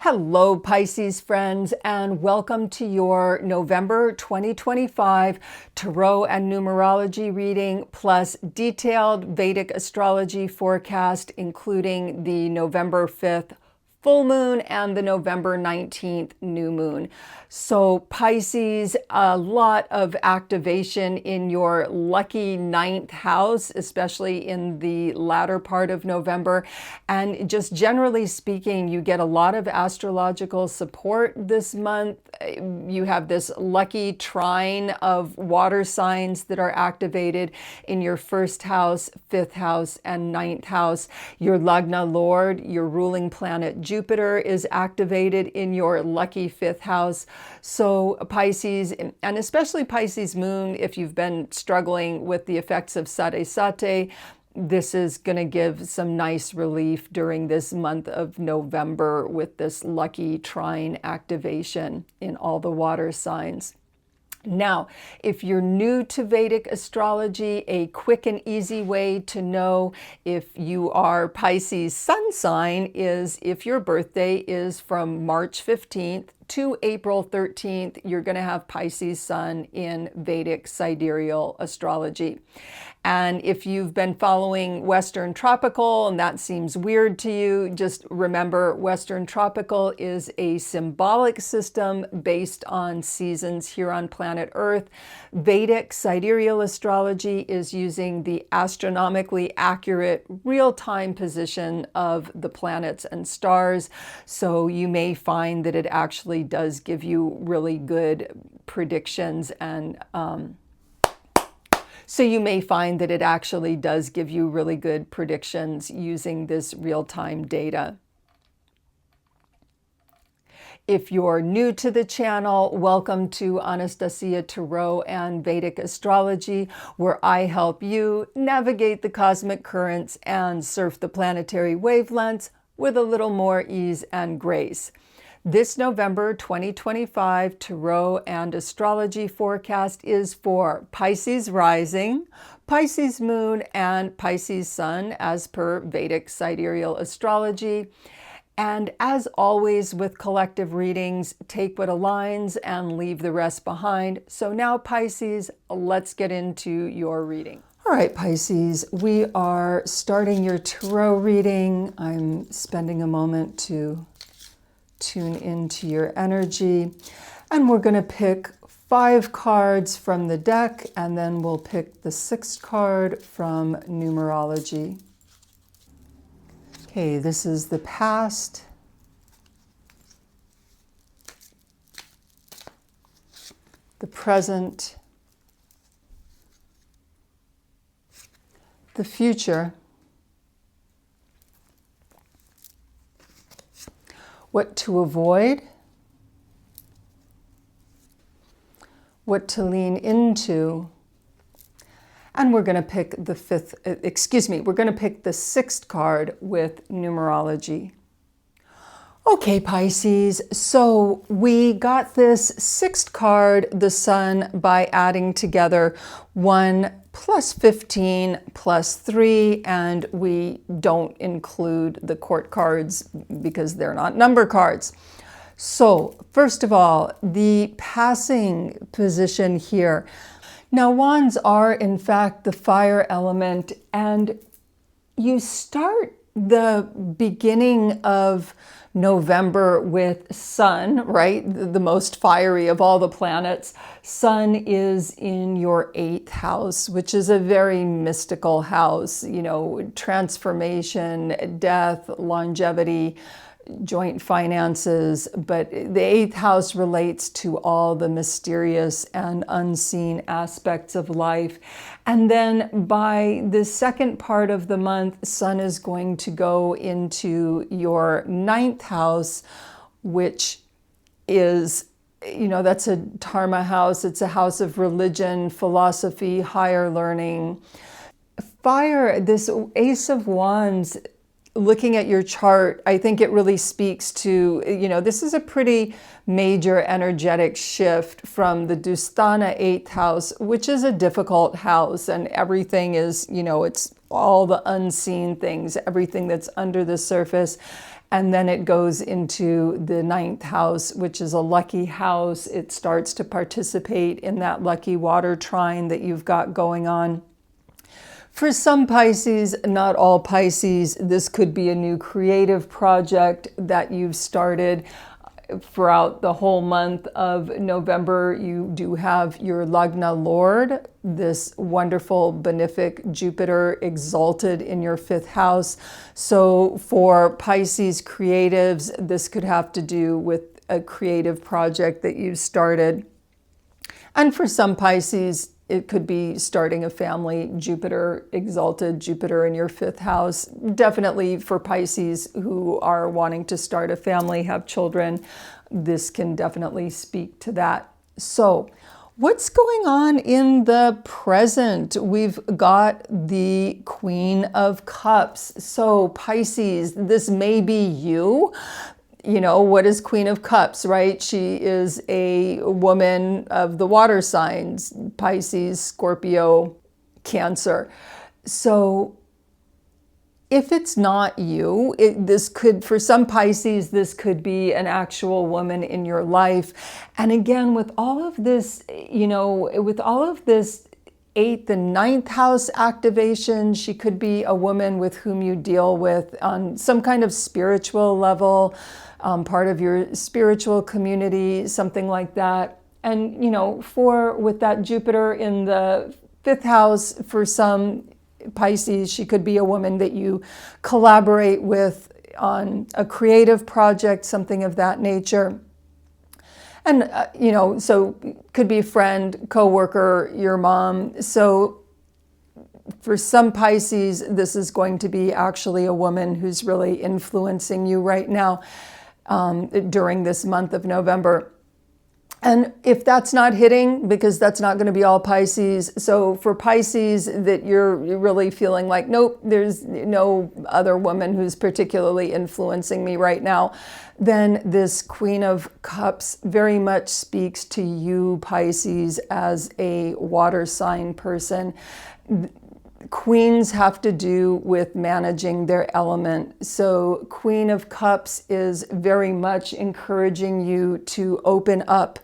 Hello, Pisces friends, and welcome to your November 2025 Tarot and Numerology reading, plus detailed Vedic astrology forecast, including the November 5th full moon and the November 19th new moon. So Pisces, a lot of activation in your lucky 9th house, especially in the latter part of November. And just generally speaking, you get a lot of astrological support this month. You have this lucky trine of water signs that are activated in your 1st house, 5th house, and 9th house. Your Lagna Lord, your ruling planet Jupiter, is activated in your lucky 5th house. So Pisces, and especially Pisces moon, if you've been struggling with the effects of Sade, this is going to give some nice relief during this month of November with this lucky trine activation in all the water signs. Now, if you're new to Vedic astrology, a quick and easy way to know if you are Pisces sun sign is if your birthday is from March 15th to April 13th, you're going to have Pisces sun in Vedic Sidereal Astrology. And if you've been following Western Tropical and that seems weird to you, just remember Western Tropical is a symbolic system based on seasons here on planet Earth. Vedic Sidereal Astrology is using the astronomically accurate real-time position of the planets and stars. So you may find that it actually does give you really good predictions and So you may find that it actually does give you really good predictions using this real-time data. If you're new to the channel, welcome to Anastasia Tarot and Vedic Astrology, where I help you navigate the cosmic currents and surf the planetary wavelengths with a little more ease and grace. This November 2025 Tarot and Astrology forecast is for Pisces rising, Pisces moon, and Pisces sun as per Vedic Sidereal Astrology. And as always with collective readings, take what aligns and leave the rest behind. So now Pisces, let's get into your reading. All right, Pisces, we are starting your tarot reading. I'm spending a moment to tune into your energy, and we're going to pick 5 cards from the deck, and then we'll pick the 6th card from Numerology. Okay, this is the past, the present, the future, what to avoid, what to lean into, and we're going to pick the 6th card with Numerology. Okay, Pisces, so we got this 6th card, the Sun, by adding together 1 plus 15 plus 3, and we don't include the court cards because they're not number cards. So first of all, the passing position here. Now, wands are in fact the fire element, and you start the beginning of November with Sun, right? The most fiery of all the planets. Sun is in your 8th house, which is a very mystical house, you know, transformation, death, longevity, joint finances, but the 8th house relates to all the mysterious and unseen aspects of life. And then by the second part of the month, Sun is going to go into your 9th house, which is, you know, that's a Dharma house. It's a house of religion, philosophy, higher learning. Fire, this Ace of Wands, looking at your chart, I think it really speaks to, this is a pretty major energetic shift from the Dusthana 8th house, which is a difficult house, and everything is, it's all the unseen things, everything that's under the surface. And then it goes into the 9th house, which is a lucky house. It starts to participate in that lucky water trine that you've got going on. For some Pisces, not all Pisces, this could be a new creative project that you've started. Throughout the whole month of November, you do have your Lagna Lord, this wonderful benefic Jupiter exalted in your 5th house. So for Pisces creatives, this could have to do with a creative project that you started. And for some Pisces, it could be starting a family, Jupiter exalted, Jupiter in your 5th house. Definitely for Pisces who are wanting to start a family, have children, this can definitely speak to that. So what's going on in the present? We've got the Queen of Cups. So Pisces, this may be you. What is Queen of Cups, right? She is a woman of the water signs, Pisces, Scorpio, Cancer. So if it's not you, this could, for some Pisces, this could be an actual woman in your life. And again, with all of this, with all of this 8th and 9th house activation, she could be a woman with whom you deal with on some kind of spiritual level, part of your spiritual community, something like that. And, with that Jupiter in the 5th house, for some Pisces, she could be a woman that you collaborate with on a creative project, something of that nature. And, so could be a friend, coworker, your mom. So for some Pisces, this is going to be actually a woman who's really influencing you right now during this month of November. And if that's not hitting, because that's not going to be all Pisces, so for Pisces that you're really feeling like, nope, there's no other woman who's particularly influencing me right now, then this Queen of Cups very much speaks to you, Pisces, as a water sign person. Queens have to do with managing their element. So Queen of Cups is very much encouraging you to open up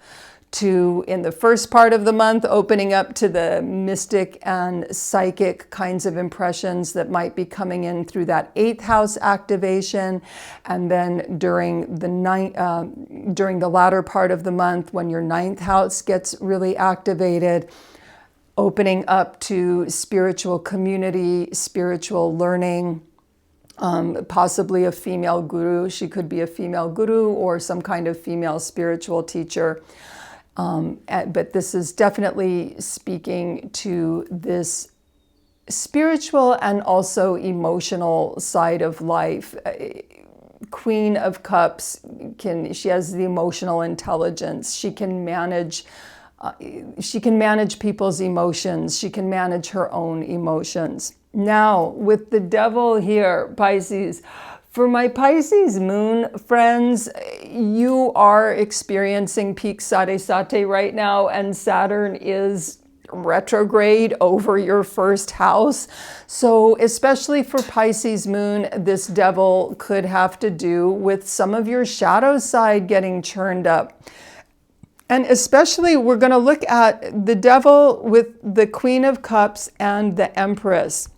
to, in the first part of the month, opening up to the mystic and psychic kinds of impressions that might be coming in through that 8th house activation. And then during the latter part of the month, when your 9th house gets really activated, opening up to spiritual community, spiritual learning, possibly a female guru. She could be a female guru or some kind of female spiritual teacher. But this is definitely speaking to this spiritual and also emotional side of life. Queen of Cups, she has the emotional intelligence. She can manage people's emotions. She can manage her own emotions. Now, with the devil here, Pisces, for my Pisces moon friends, you are experiencing peak Sade right now, and Saturn is retrograde over your 1st house. So especially for Pisces moon, this devil could have to do with some of your shadow side getting churned up. And especially, we're going to look at the devil with the Queen of Cups and the Empress.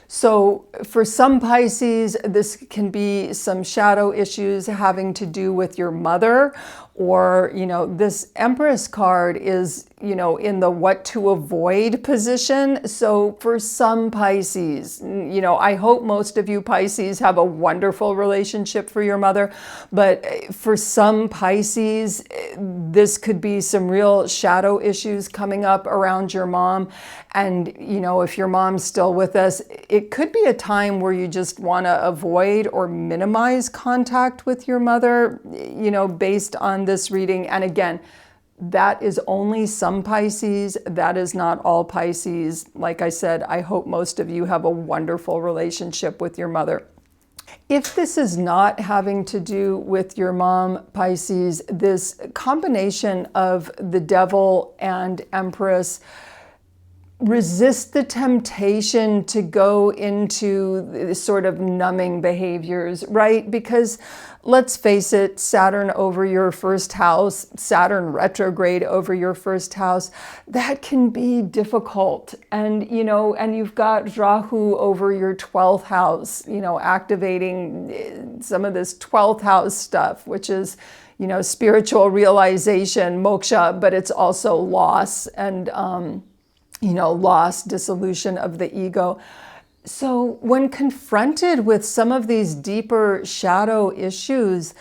So for some Pisces, this can be some shadow issues having to do with your mother, or, this Empress card is, in the what to avoid position. So for some Pisces, I hope most of you Pisces have a wonderful relationship for your mother, but for some Pisces, this could be some real shadow issues coming up around your mom. And, if your mom's still with us, it could be a time where you just want to avoid or minimize contact with your mother, based on this reading. And again, that is only some Pisces. That is not all Pisces. Like I said, I hope most of you have a wonderful relationship with your mother. If this is not having to do with your mom, Pisces, this combination of the Devil and Empress, resist the temptation to go into sort of numbing behaviors, right? Because let's face it, Saturn over your first house, Saturn retrograde over your first house, that can be difficult. And, and you've got Rahu over your 12th house, activating some of this 12th house stuff, which is, spiritual realization, moksha, but it's also loss and, loss, dissolution of the ego. So when confronted with some of these deeper shadow issues,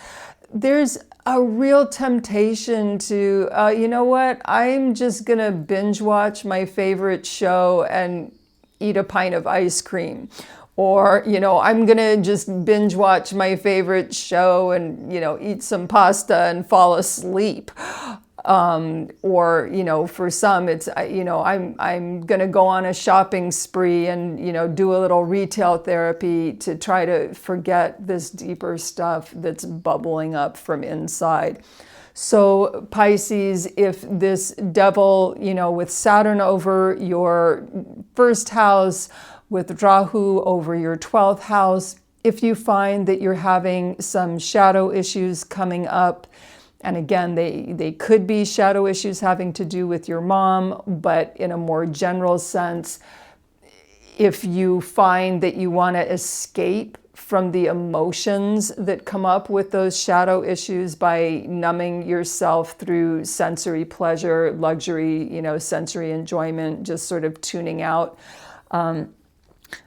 there's a real temptation to, you know what, I'm just going to binge watch my favorite show and eat a pint of ice cream. Or, I'm going to just binge watch my favorite show and, eat some pasta and fall asleep. Or, for some, it's, I'm going to go on a shopping spree and, do a little retail therapy to try to forget this deeper stuff that's bubbling up from inside. So Pisces, if this Devil, with Saturn over your first house, with Rahu over your 12th house, if you find that you're having some shadow issues coming up, and again, they could be shadow issues having to do with your mom, but in a more general sense, if you find that you want to escape from the emotions that come up with those shadow issues by numbing yourself through sensory pleasure, luxury, sensory enjoyment, just sort of tuning out.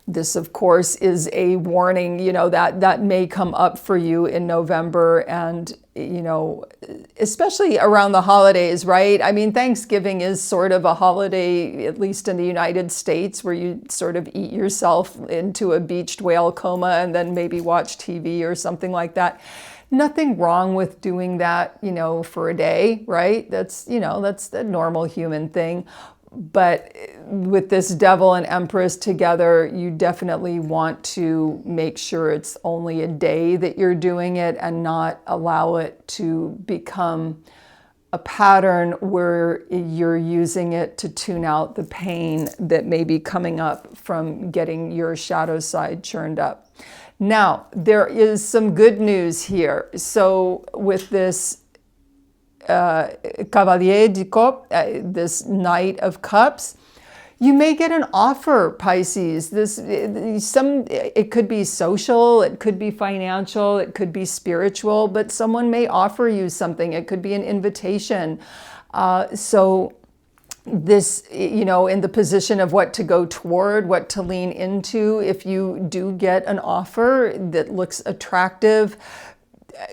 This, of course, is a warning, that may come up for you in November and, especially around the holidays, right? I mean, Thanksgiving is sort of a holiday, at least in the United States, where you sort of eat yourself into a beached whale coma and then maybe watch TV or something like that. Nothing wrong with doing that, for a day, right? That's the normal human thing. But with this Devil and Empress together, you definitely want to make sure it's only a day that you're doing it and not allow it to become a pattern where you're using it to tune out the pain that may be coming up from getting your shadow side churned up. Now, there is some good news here. So with this Cavalier du Cup, this Knight of Cups, you may get an offer, Pisces. It could be social, it could be financial, it could be spiritual, but someone may offer you something. It could be an invitation. So this, in the position of what to go toward, what to lean into, if you do get an offer that looks attractive,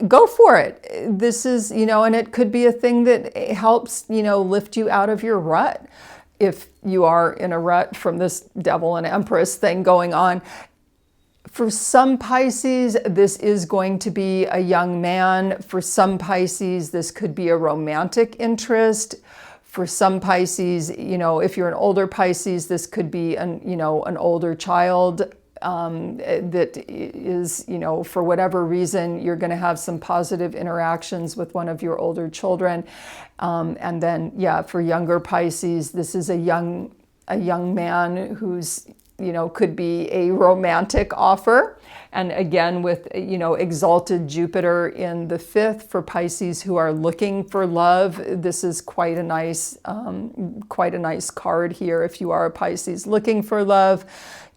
go for it. This is, and it could be a thing that helps, lift you out of your rut. If you are in a rut from this Devil and Empress thing going on. For some Pisces, this is going to be a young man. For some Pisces, this could be a romantic interest. For some Pisces, if you're an older Pisces, this could be an older child. That is, for whatever reason, you're going to have some positive interactions with one of your older children. And then, for younger Pisces, this is a young man who's, could be a romantic offer. And again, with, exalted Jupiter in the 5th for Pisces who are looking for love, this is quite a nice card here. If you are a Pisces looking for love,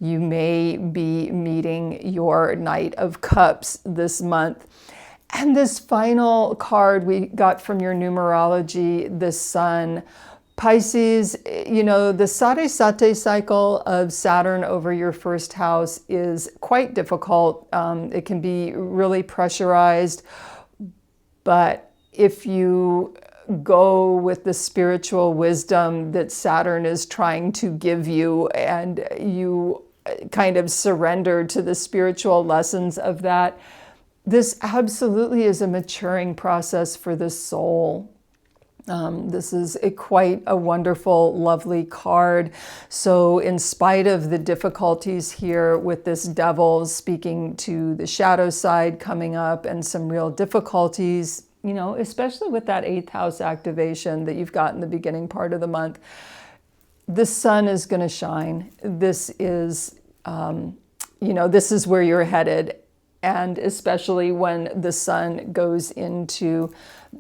you may be meeting your Knight of Cups this month. And this final card we got from your numerology, the Sun. Pisces, the Sade cycle of Saturn over your first house is quite difficult. It can be really pressurized. But if you go with the spiritual wisdom that Saturn is trying to give you and you kind of surrender to the spiritual lessons of that, this absolutely is a maturing process for the soul. This is quite a wonderful, lovely card. So in spite of the difficulties here with this devil speaking to the shadow side coming up and some real difficulties, you know, especially with that 8th house activation that you've got in the beginning part of the month, the sun is going to shine. This is, you know, this is where you're headed. And especially when the sun goes into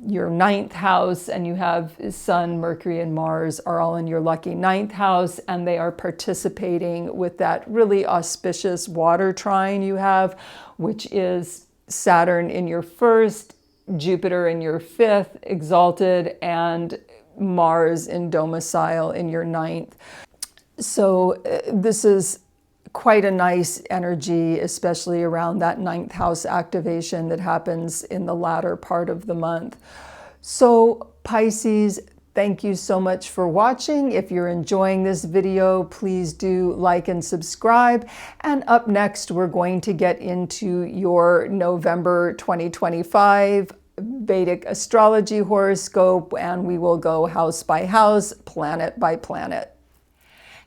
your 9th house and you have Sun, Mercury, and Mars are all in your lucky 9th house, and they are participating with that really auspicious water trine you have, which is Saturn in your 1st, Jupiter in your 5th, exalted, and Mars in domicile in your 9th. So this is quite a nice energy, especially around that 9th house activation that happens in the latter part of the month. So Pisces, thank you so much for watching. If you're enjoying this video, please do like and subscribe. And up next, we're going to get into your November 2025 Vedic astrology horoscope, and we will go house by house, planet by planet.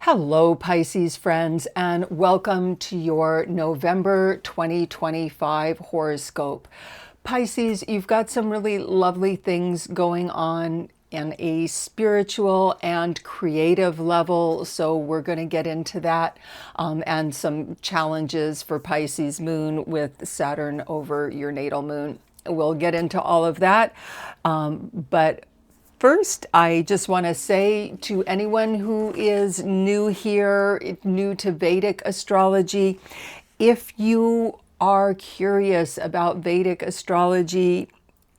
Hello, Pisces friends, and welcome to your November 2025 horoscope. Pisces, you've got some really lovely things going on in a spiritual and creative level, so we're going to get into that, and some challenges for Pisces moon with Saturn over your natal moon. We'll get into all of that, but first, I just want to say to anyone who is new here, new to Vedic astrology, if you are curious about Vedic astrology,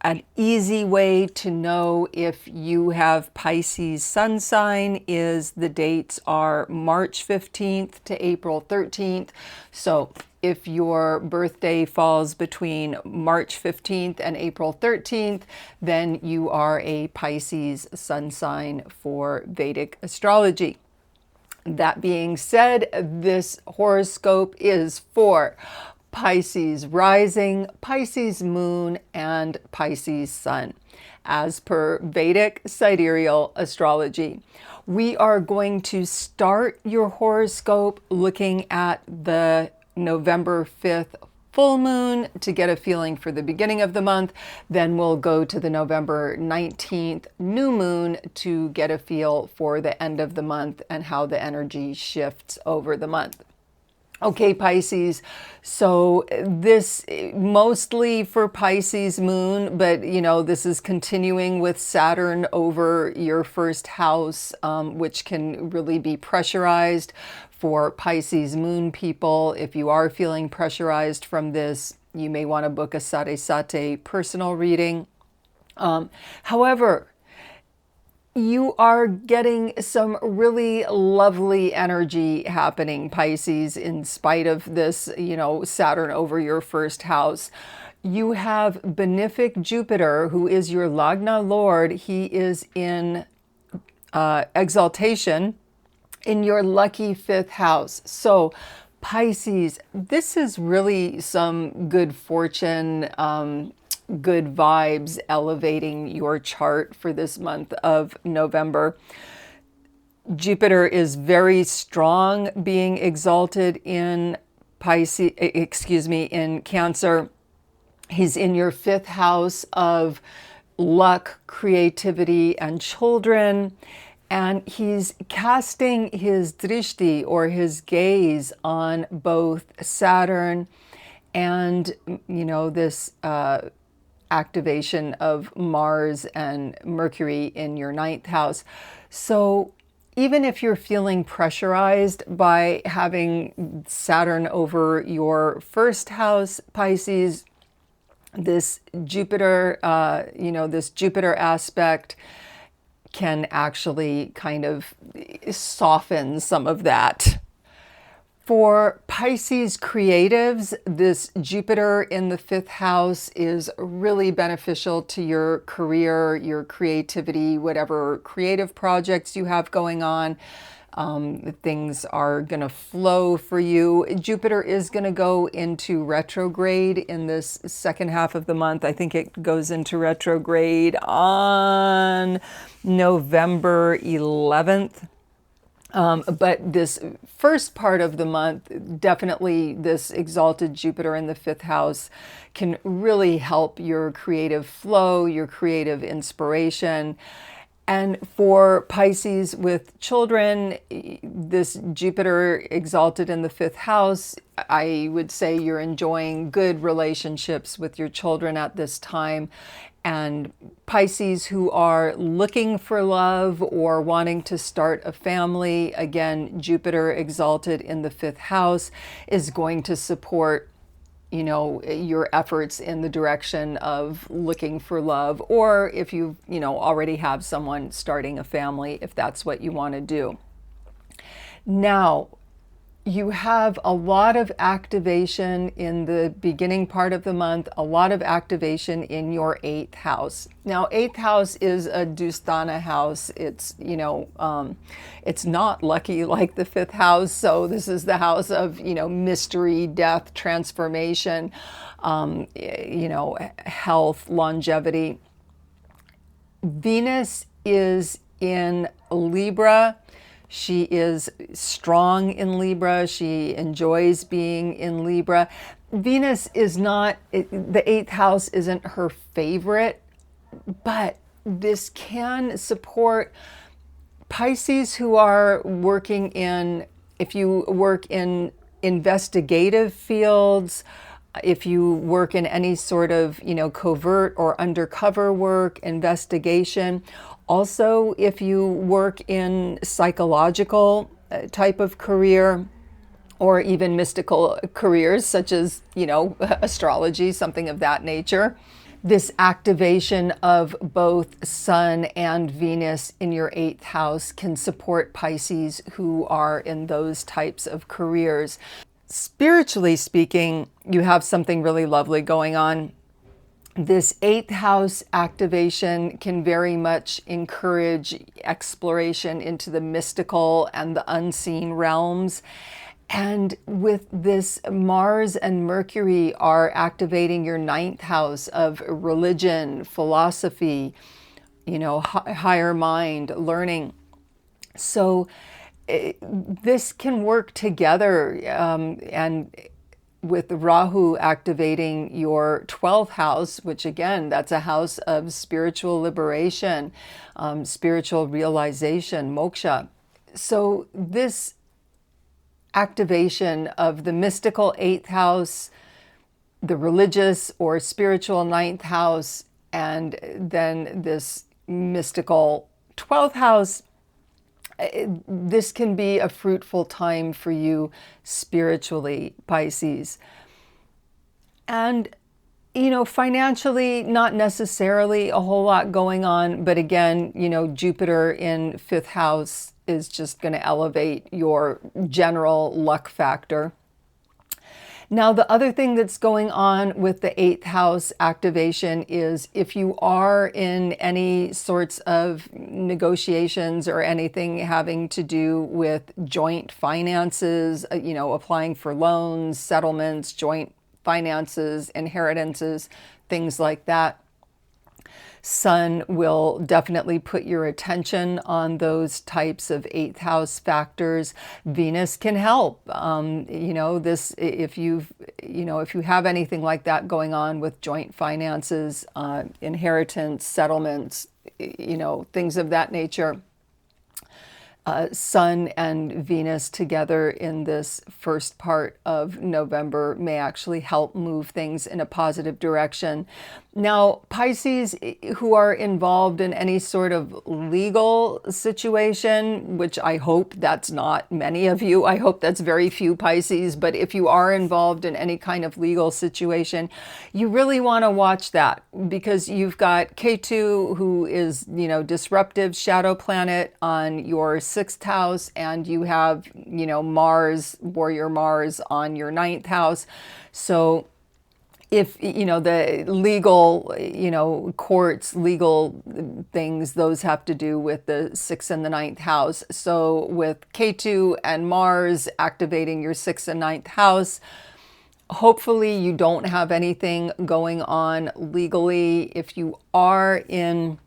an easy way to know if you have Pisces sun sign is the dates are March 15th to April 13th. So if your birthday falls between March 15th and April 13th, then you are a Pisces sun sign for Vedic astrology. That being said, this horoscope is for Pisces rising, Pisces moon, and Pisces sun, as per Vedic Sidereal Astrology. We are going to start your horoscope looking at the November 5th full moon to get a feeling for the beginning of the month. Then we'll go to the November 19th new moon to get a feel for the end of the month and how the energy shifts over the month. Okay, Pisces, so this mostly for Pisces moon, but you know, this is continuing with Saturn over your 1st house, which can really be pressurized for Pisces moon people. If you are feeling pressurized from this, you may want to book a Sate personal reading. However, you are getting some really lovely energy happening, Pisces, in spite of this, you know, Saturn over your 1st house. You have benefic Jupiter, who is your Lagna Lord. He is in exaltation in your lucky 5th house. So Pisces, this is really some good fortune, good vibes elevating your chart for this month of November. Jupiter is very strong being exalted in Pisces, in Cancer. He's in your 5th house of luck, creativity, and children. And he's casting his drishti, or his gaze, on both Saturn and, you know, this activation of Mars and Mercury in your 9th house. So even if you're feeling pressurized by having Saturn over your 1st house, Pisces, this Jupiter, you know, this Jupiter aspect can actually kind of soften some of that. For Pisces creatives, this Jupiter in the 5th house is really beneficial to your career, your creativity, whatever creative projects you have going on. Things are going to flow for you. Jupiter is going to go into retrograde in this second half of the month. I think it goes into retrograde on November 11th. But this first part of the month, definitely this exalted Jupiter in the fifth house can really help your creative flow, your creative inspiration. And for Pisces with children, this Jupiter exalted in the fifth house, I would say you're enjoying good relationships with your children at this time. And Pisces who are looking for love or wanting to start a family, again, Jupiter exalted in the fifth house is going to support, you know, your efforts in the direction of looking for love, or if you already have someone, starting a family, if that's what you want to do. Now, you have a lot of activation in the beginning part of the month, a lot of activation in your eighth house. Now, eighth house is a Dusthana house. It's, it's not lucky like the fifth house. So this is the house of, mystery, death, transformation, health, longevity. Venus is in Libra. She is strong in Libra. She enjoys being in Libra. Venus is not, the eighth house isn't her favorite, but this can support Pisces who are working in, if you work in investigative fields, if you work in any sort of, covert or undercover work, investigation. Also, if you work in psychological type of career, or even mystical careers such as, astrology, something of that nature. This activation of both Sun and Venus in your eighth house can support Pisces who are in those types of careers. Spiritually speaking, you have something really lovely going on. This eighth house activation can very much encourage exploration into the mystical and the unseen realms. And with this, Mars and Mercury are activating your ninth house of religion, philosophy, higher mind, learning. So this can work together, and with Rahu activating your 12th house, which again, that's a house of spiritual liberation, spiritual realization, moksha. So this activation of the mystical 8th house, the religious or spiritual 9th house, and then this mystical 12th house, this can be a fruitful time for you spiritually, Pisces. And, financially, not necessarily a whole lot going on, but again, Jupiter in 5th house is just going to elevate your general luck factor. Now, the other thing that's going on with the 8th house activation is if you are in any sorts of negotiations or anything having to do with joint finances, applying for loans, settlements, joint finances, inheritances, things like that, Sun will definitely put your attention on those types of 8th house factors. Venus can help. This, if you have anything like that going on with joint finances, inheritance, settlements, things of that nature. Sun and Venus together in this first part of November may actually help move things in a positive direction. Now, Pisces who are involved in any sort of legal situation, which I hope that's not many of you, I hope that's very few Pisces, but if you are involved in any kind of legal situation, you really want to watch that because you've got K2 who is, disruptive shadow planet on your 6th house, and you have, Mars, warrior Mars on your 9th house. So if, the legal, courts, legal things, those have to do with the 6th and the 9th house. So with Ketu and Mars activating your 6th and 9th house, hopefully you don't have anything going on legally. If you are in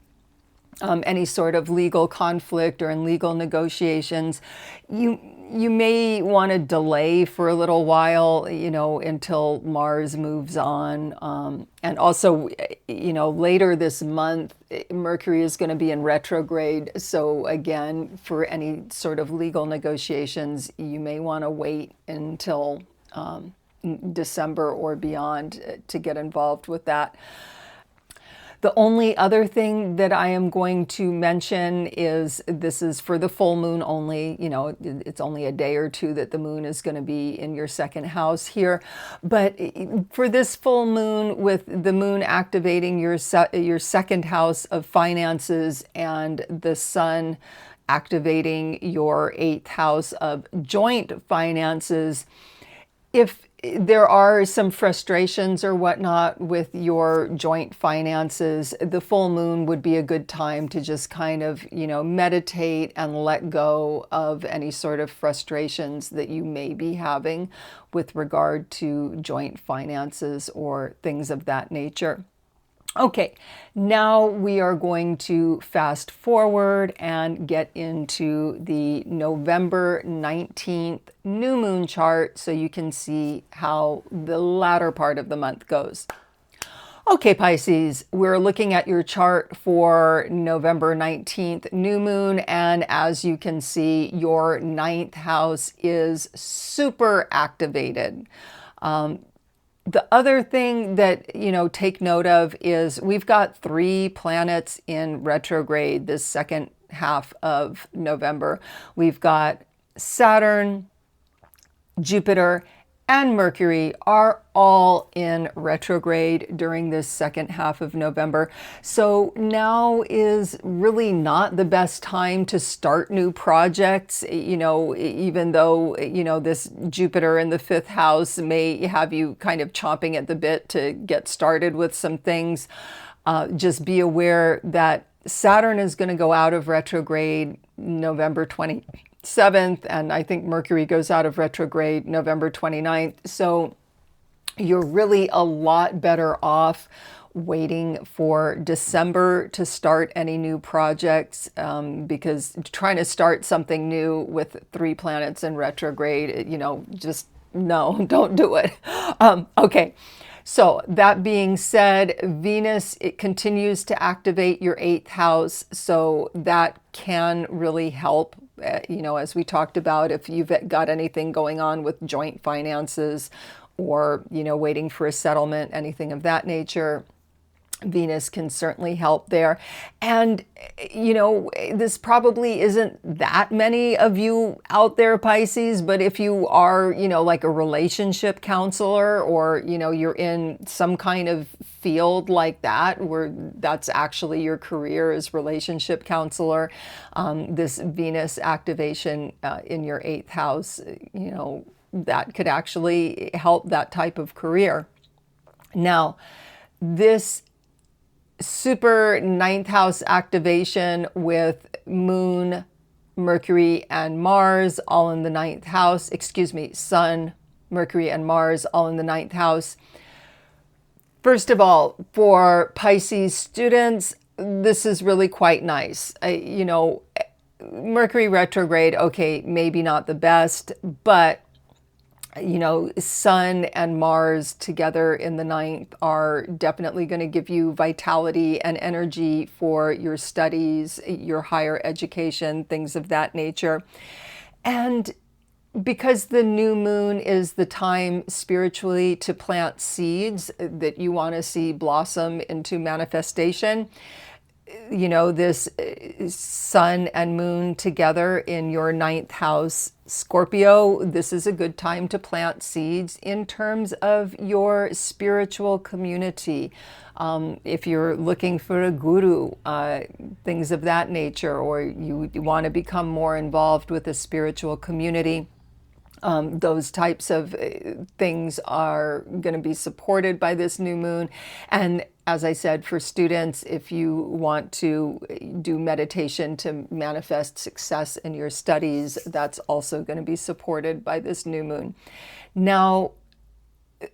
any sort of legal conflict or in legal negotiations, you may want to delay for a little while, until Mars moves on. And also, later this month, Mercury is going to be in retrograde. So again, for any sort of legal negotiations, you may want to wait until December or beyond to get involved with that. The only other thing that I am going to mention is this is for the full moon only. It's only a day or two that the moon is going to be in your 2nd house here. But for this full moon, with the moon activating your 2nd house of finances and the sun activating your 8th house of joint finances, if there are some frustrations or whatnot with your joint finances, the full moon would be a good time to just kind of, meditate and let go of any sort of frustrations that you may be having with regard to joint finances or things of that nature. Okay, now we are going to fast forward and get into the November 19th new moon chart so you can see how the latter part of the month goes. Okay, Pisces, we're looking at your chart for November 19th new moon, and as you can see, your 9th house is super activated. The other thing that, take note of is we've got 3 planets in retrograde this second half of November. We've got Saturn, Jupiter, and Mercury are all in retrograde during this second half of November. So now is really not the best time to start new projects, even though, this Jupiter in the 5th house may have you kind of chomping at the bit to get started with some things. Just be aware that Saturn is going to go out of retrograde November 27th, and I think Mercury goes out of retrograde November 29th. So you're really a lot better off waiting for December to start any new projects, because trying to start something new with 3 planets in retrograde, just no, don't do it. Okay. So that being said, Venus, it continues to activate your 8th house. So that can really help, as we talked about, if you've got anything going on with joint finances or, waiting for a settlement, anything of that nature. Venus can certainly help there. And, this probably isn't that many of you out there, Pisces, but if you are, like a relationship counselor, or, you're in some kind of field like that, where that's actually your career as relationship counselor, this Venus activation in your 8th house, that could actually help that type of career. Now, this super 9th house activation with Moon, Mercury, and Mars all in the 9th house, Sun, Mercury, and Mars all in the 9th house. First of all, for Pisces students, this is really quite nice. Mercury retrograde, okay, maybe not the best, but Sun and Mars together in the 9th are definitely going to give you vitality and energy for your studies, your higher education, things of that nature. And because the new moon is the time spiritually to plant seeds that you want to see blossom into manifestation, this Sun and Moon together in your 9th house, Scorpio, this is a good time to plant seeds in terms of your spiritual community. If you're looking for a guru, things of that nature, or you want to become more involved with a spiritual community, Those types of things are going to be supported by this new moon. And as I said, for students, if you want to do meditation to manifest success in your studies, that's also going to be supported by this new moon. Now,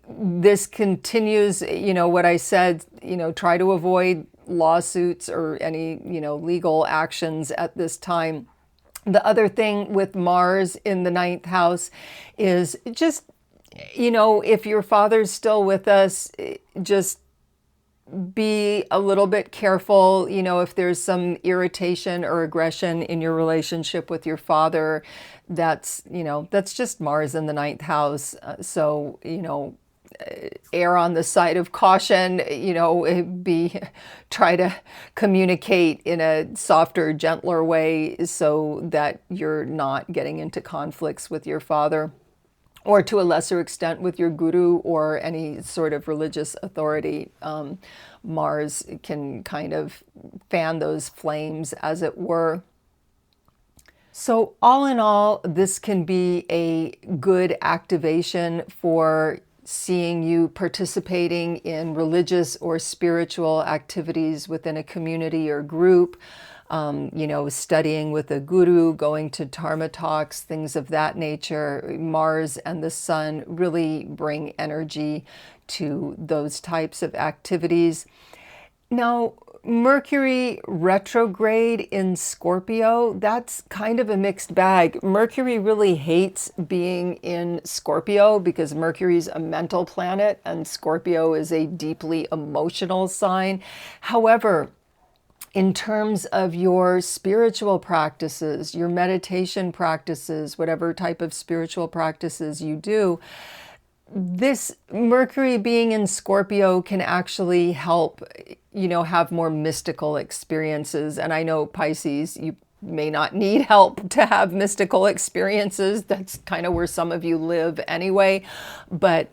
this continues, what I said, try to avoid lawsuits or any, legal actions at this time. The other thing with Mars in the 9th house is just, if your father's still with us, just be a little bit careful, if there's some irritation or aggression in your relationship with your father, that's just Mars in the 9th house. So, err on the side of caution, try to communicate in a softer, gentler way so that you're not getting into conflicts with your father, or to a lesser extent with your guru or any sort of religious authority. Mars can kind of fan those flames, as it were. So all in all, this can be a good activation for seeing you participating in religious or spiritual activities within a community or group, studying with a guru, going to Dharma talks, things of that nature. Mars and the Sun really bring energy to those types of activities. Now, Mercury retrograde in Scorpio, that's kind of a mixed bag. Mercury really hates being in Scorpio because Mercury's a mental planet and Scorpio is a deeply emotional sign. However, in terms of your spiritual practices, your meditation practices, whatever type of spiritual practices you do, this Mercury being in Scorpio can actually help, have more mystical experiences. And I know Pisces, you may not need help to have mystical experiences. That's kind of where some of you live anyway. But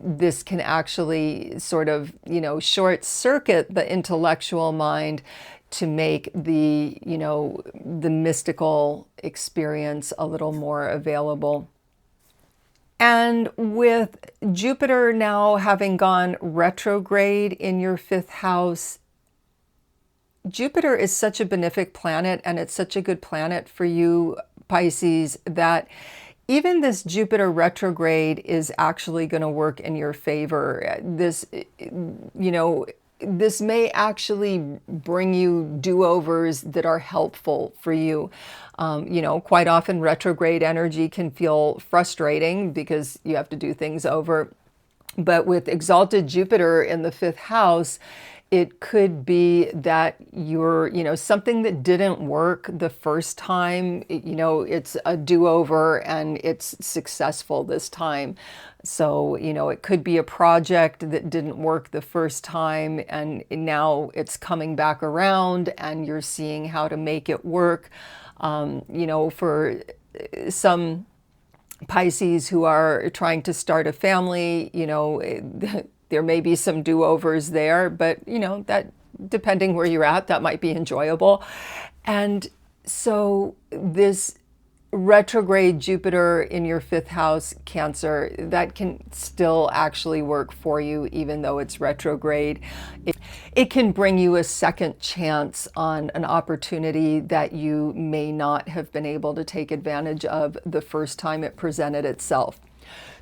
this can actually sort of, short circuit the intellectual mind to make the, the mystical experience a little more available. And with Jupiter now having gone retrograde in your 5th house, Jupiter is such a benefic planet and it's such a good planet for you, Pisces, that even this Jupiter retrograde is actually going to work in your favor. This, this may actually bring you do-overs that are helpful for you. Quite often retrograde energy can feel frustrating because you have to do things over. But with exalted Jupiter in the 5th house, it could be that you're, something that didn't work the first time, it's a do-over and it's successful this time. So, it could be a project that didn't work the first time and now it's coming back around and you're seeing how to make it work. For some Pisces who are trying to start a family, there may be some do-overs there, but that, depending where you're at, that might be enjoyable. And so this retrograde Jupiter in your 5th house, Cancer, that can still actually work for you even though it's retrograde. It can bring you a second chance on an opportunity that you may not have been able to take advantage of the first time it presented itself.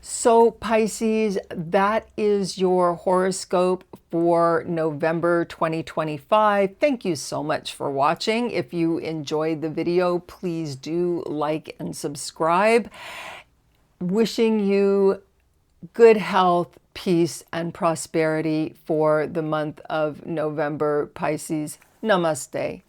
So Pisces, that is your horoscope for November 2025. Thank you so much for watching. If you enjoyed the video, please do like and subscribe. Wishing you good health, peace, and prosperity for the month of November, Pisces. Namaste.